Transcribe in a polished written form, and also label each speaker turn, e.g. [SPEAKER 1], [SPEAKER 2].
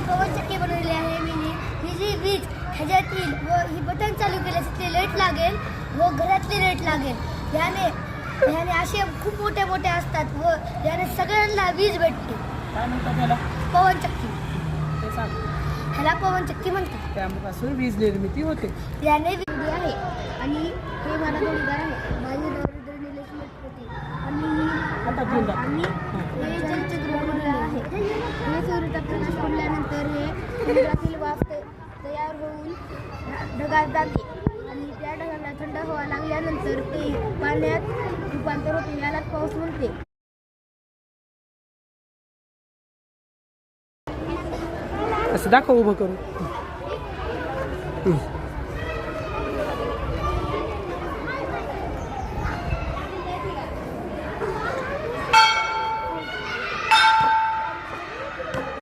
[SPEAKER 1] पवनचक्की बनवलेली आहे मी. ही जी वीज ह्याच्यातील व ही बटन चालू केल्यास ते लाईट लागेल व घरातली लाईट लागेल. याने असे खूप मोठे मोठे असतात व याने सगळ्यांना वीज भेटते.
[SPEAKER 2] काय म्हणतात त्याला?
[SPEAKER 1] पवनचक्की.
[SPEAKER 2] ते सांग.
[SPEAKER 1] ह्याला पवनचक्की म्हणतात.
[SPEAKER 2] त्यापासून वीज निर्मिती होते.
[SPEAKER 1] याने वीज आहे आणि हे मला जोडीदार आहे. माझे नवरे निलेश होते आणि हे जलचक्र बनवलेलं आहे. हे सूर्यप्रकाश पडल्यानंतर हे समुद्रातील वाफ तयार होऊन ढगात जाते आणि त्या ढगाला थंड हवा लागल्यानंतर ते पाण्यात रूपांतर होते. यालाच पाऊस म्हणते.
[SPEAKER 2] असं दाखव उभं करून.